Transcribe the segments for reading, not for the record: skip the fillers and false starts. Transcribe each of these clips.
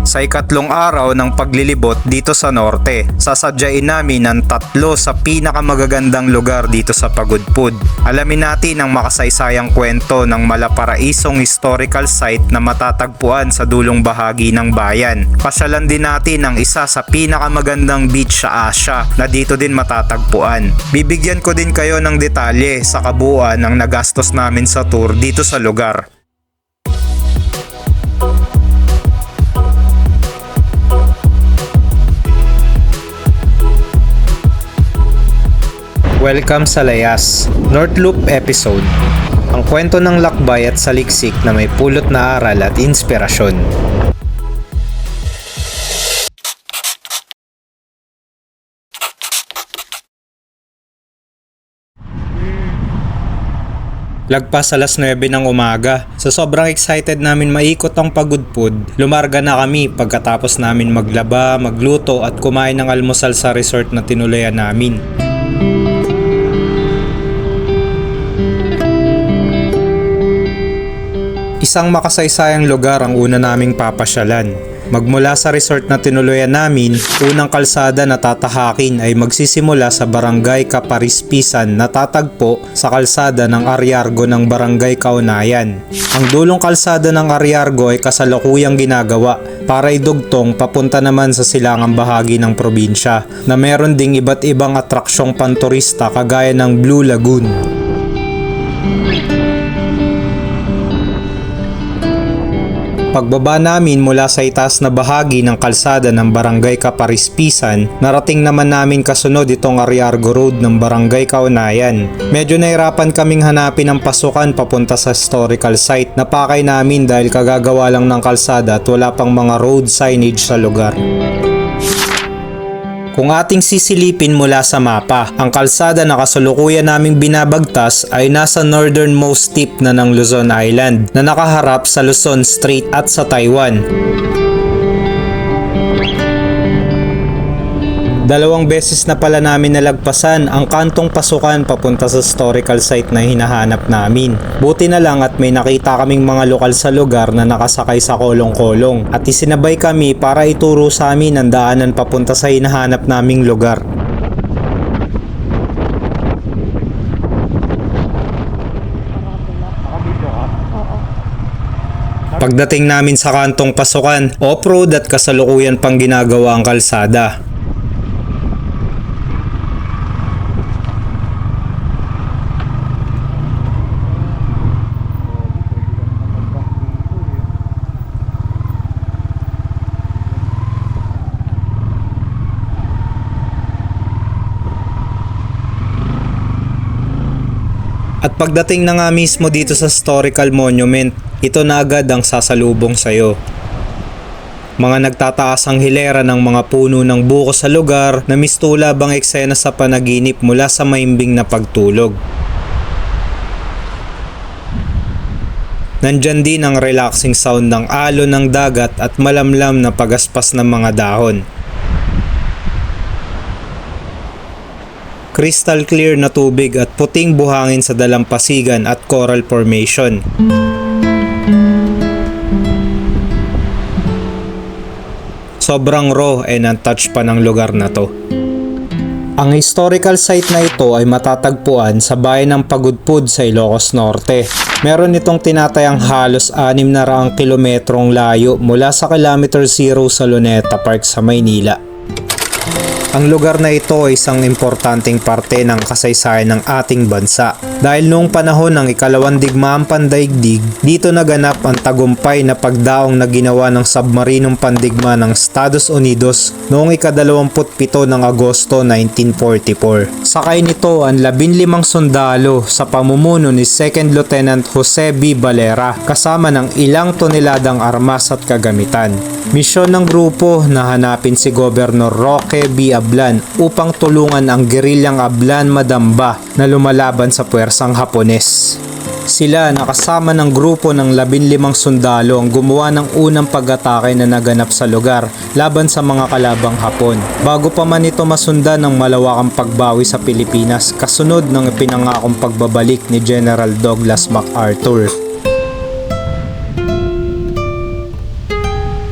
Sa ikatlong araw ng paglilibot dito sa norte, sasadyain namin ang 3 sa pinakamagagandang lugar dito sa Pagudpud. Alamin natin ang makasaysayang kwento ng malaparaisong historical site na matatagpuan sa dulong bahagi ng bayan. Pasyalan din natin ang isa sa pinakamagandang beach sa Asia na dito din matatagpuan. Bibigyan ko din kayo ng detalye sa kabuuan ng nagastos namin sa tour dito sa lugar. Welcome sa Layas, North Loop episode. Ang kwento ng lakbay at saliksik na may pulot na aral at inspirasyon. Lagpas alas 9 ng umaga. Sa sobrang excited namin maikot ang Pagudpud, lumarga na kami pagkatapos namin maglaba, magluto at kumain ng almusal sa resort na tinuluyan namin. Isang makasaysayang lugar ang una naming papasyalan. Magmula sa resort na tinuluyan namin, unang kalsada na tatahakin ay magsisimula sa Barangay Kaparispisan na tatagpo sa kalsada ng Arriargo ng Barangay Kaunayan. Ang dulong kalsada ng Arriargo ay kasalukuyang ginagawa para idugtong papunta naman sa silangang bahagi ng probinsya na meron ding iba't ibang atraksyong panturista kagaya ng Blue Lagoon. Pagbaba namin mula sa itaas na bahagi ng kalsada ng Barangay Kaparispisan, narating naman namin kasunod itong Arriargo Road ng Barangay Kaunayan. Medyo nahirapan kaming hanapin ang pasukan papunta sa historical site na pakay namin dahil kagagawa lang ng kalsada at wala pang mga road signage sa lugar. Kung ating sisilipin mula sa mapa, ang kalsada na kasalukuyan naming binabagtas ay nasa northernmost tip na ng Luzon Island na nakaharap sa Luzon Strait at sa Taiwan. 2 beses na pala namin nalagpasan ang kantong pasukan papunta sa historical site na hinahanap namin. Buti na lang at may nakita kaming mga lokal sa lugar na nakasakay sa kolong-kolong at isinabay kami para ituro sa amin ang daanan papunta sa hinahanap naming lugar. Pagdating namin sa kantong pasukan, off-road at kasalukuyan pang ginagawa ang kalsada. At pagdating na nga mismo dito sa historical monument, ito na agad ang sasalubong sa'yo. Mga nagtataas ang hilera ng mga puno ng buko sa lugar na mistulab ang eksena sa panaginip mula sa maimbing na pagtulog. Nandyan din ang relaxing sound ng alon ng dagat at malamlam na pagaspas ng mga dahon. Crystal clear na tubig at puting buhangin sa dalampasigan at coral formation. Sobrang raw and untouched pa ng lugar na to. Ang historical site na ito ay matatagpuan sa bayan ng Pagudpud sa Ilocos Norte. Meron itong tinatayang halos 600 kilometrong layo mula sa kilometer 0 sa Luneta Park sa Maynila. Ang lugar na ito ay isang importanteng parte ng kasaysayan ng ating bansa dahil noong panahon ng ikalawang digmaang pandaigdig, dito naganap ang tagumpay na pagdaong na ginawa ng submarinong pandigma ng Estados Unidos noong ika-27 ng Agosto 1944. Sakay nito ang 15 sundalo sa pamumuno ni Second Lieutenant Jose B. Valera kasama ng ilang toneladang armas at kagamitan. Misyon ng grupo na hanapin si Gobernador Roque B. Ablan upang tulungan ang gerilyang Ablan Madamba na lumalaban sa puwersang Hapones. Sila nakasama ng grupo ng 15 sundalo ang gumawa ng unang pag-atake na naganap sa lugar laban sa mga kalabang Hapon. Bago pa man ito masundan ng malawakang pagbawi sa Pilipinas kasunod ng ipinangakong pagbabalik ni General Douglas MacArthur.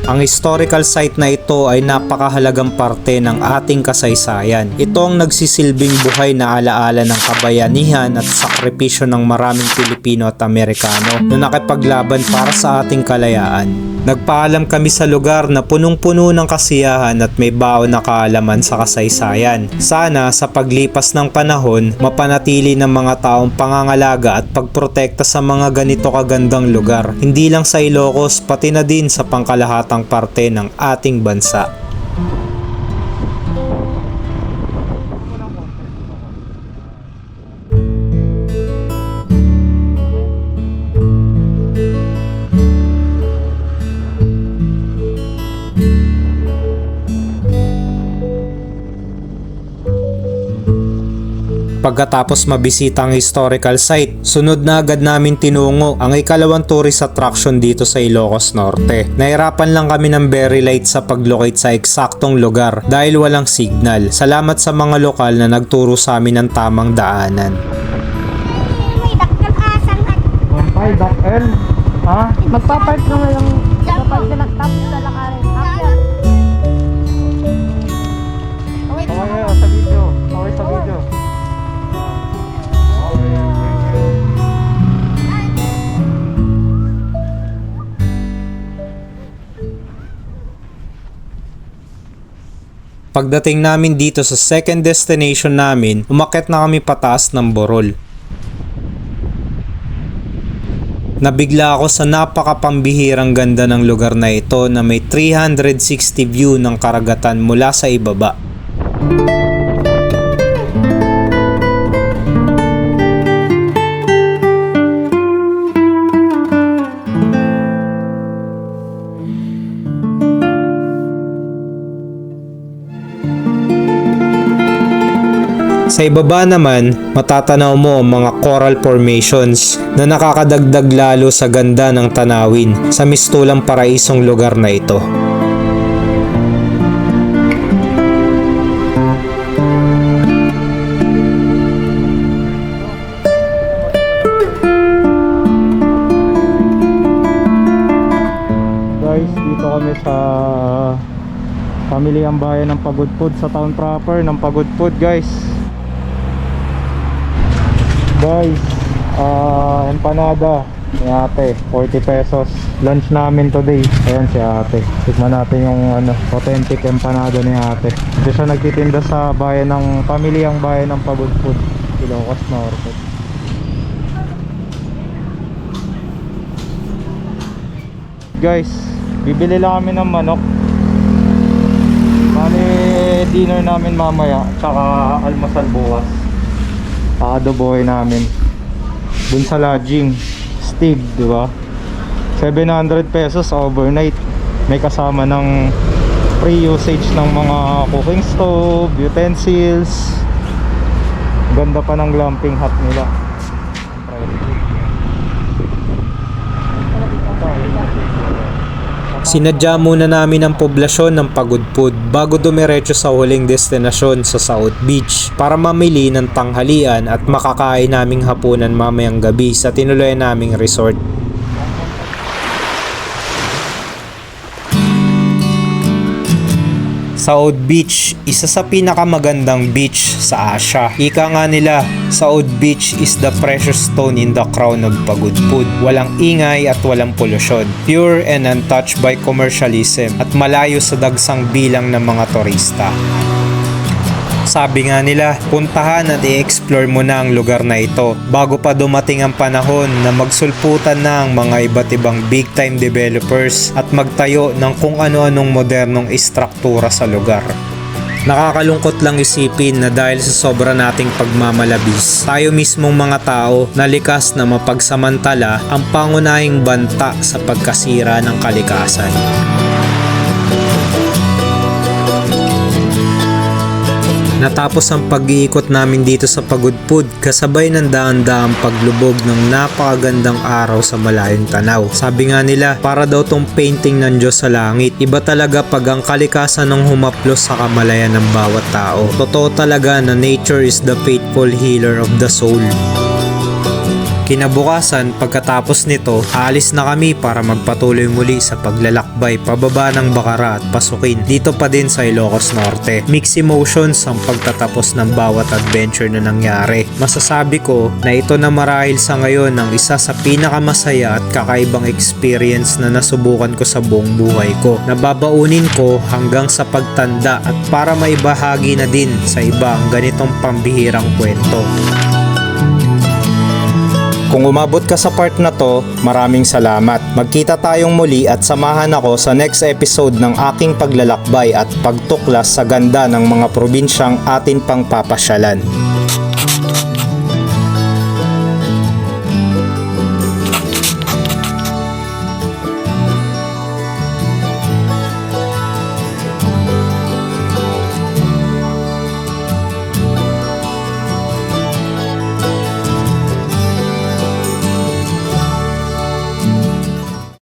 Ang historical site na ito ay napakahalagang parte ng ating kasaysayan. Ito ang nagsisilbing buhay na alaala ng kabayanihan at sakripisyo ng maraming Pilipino at Amerikano na nakipaglaban para sa ating kalayaan. Nagpaalam kami sa lugar na punong-puno ng kasiyahan at may baon na kaalaman sa kasaysayan. Sana sa paglipas ng panahon, mapanatili ng mga taong pangangalaga at pagprotekta sa mga ganito kagandang lugar. Hindi lang sa Ilocos, pati na din sa pangkalahatang parte ng ating bansa. Pagkatapos mabisita ang historical site, sunod na agad namin tinungo ang ikalawang tourist attraction dito sa Ilocos Norte. Nahirapan lang kami ng very late sa paglocate sa eksaktong lugar dahil walang signal. Salamat sa mga lokal na nagturo sa amin ng tamang daanan. May dakal asang at Ay, dakel? Ha? Magpapark na nga lang. Magpapark na lang. Tapos lalakarin. Okay, sa video. Okay, sa video. Pagdating namin dito sa second destination namin, umakyat na kami pataas ng Borol. Nabigla ako sa napakapambihirang ganda ng lugar na ito na may 360 view ng karagatan mula sa ibaba. Sa ibaba naman, matatanaw mo ang mga coral formations na nakakadagdag lalo sa ganda ng tanawin sa mistulang paraisong lugar na ito. Guys, dito kami sa pamiliang bayan ng Pagudpud sa town proper ng Pagudpud, guys. Guys, empanada ni ate, 40 pesos. Lunch namin today. Ayan si ate. Tikman natin yung authentic empanada ni ate. Dito siya nagtitinda sa bayan ng pamilyang bayan ng Pagudpud, Ilocos Norte. Guys, bibili lang kami ng manok. Bali, dinner namin mamaya, tsaka almusal bukas. Adoboy namin dun sa lodging Stig, di ba? 700 pesos overnight. May kasama ng free usage ng mga cooking stove, utensils. Ganda pa ng glamping hut nila. Sinadya muna namin ang poblasyon ng Pagudpud bago dumiretso sa huling destinasyon sa South Beach para mamili ng tanghalian at makakain naming hapunan mamayang gabi sa tinuluyan naming resort. South Beach, isa sa pinakamagandang beach sa Asia. Ika nga nila, South Beach is the precious stone in the crown of Pagudpud. Walang ingay at walang polusyon. Pure and untouched by commercialism at malayo sa dagsang bilang ng mga turista. Sabi nga nila, puntahan at i-explore mo na ang lugar na ito bago pa dumating ang panahon na magsulputan na ang mga iba't ibang big time developers at magtayo ng kung ano-anong modernong istruktura sa lugar. Nakakalungkot lang isipin na dahil sa sobra nating pagmamalabis, tayo mismong mga tao na likas na mapagsamantala ang pangunahing banta sa pagkasira ng kalikasan. Natapos ang pag-iikot namin dito sa Pagudpud kasabay ng daan-daang paglubog ng napakagandang araw sa malayong tanaw. Sabi nga nila, para daw tong painting ng Diyos sa langit. Iba talaga pag ang kalikasan ng humaplos sa kamalayan ng bawat tao. Totoo talaga na nature is the faithful healer of the soul. Kinabukasan, pagkatapos nito, aalis na kami para magpatuloy muli sa paglalakbay pababa ng Bacara at pasukin dito pa din sa Ilocos Norte. Mixed emotions ang pagtatapos ng bawat adventure na nangyari. Masasabi ko na ito na marahil sa ngayon ang isa sa pinakamasaya at kakaibang experience na nasubukan ko sa buong buhay ko. Nababaunin ko hanggang sa pagtanda at para maibahagi na din sa iba ang ganitong pambihirang kwento. Kung umabot ka sa part na to, maraming salamat. Magkita tayong muli at samahan ako sa next episode ng aking paglalakbay at pagtuklas sa ganda ng mga probinsyang atin pang papasyalan.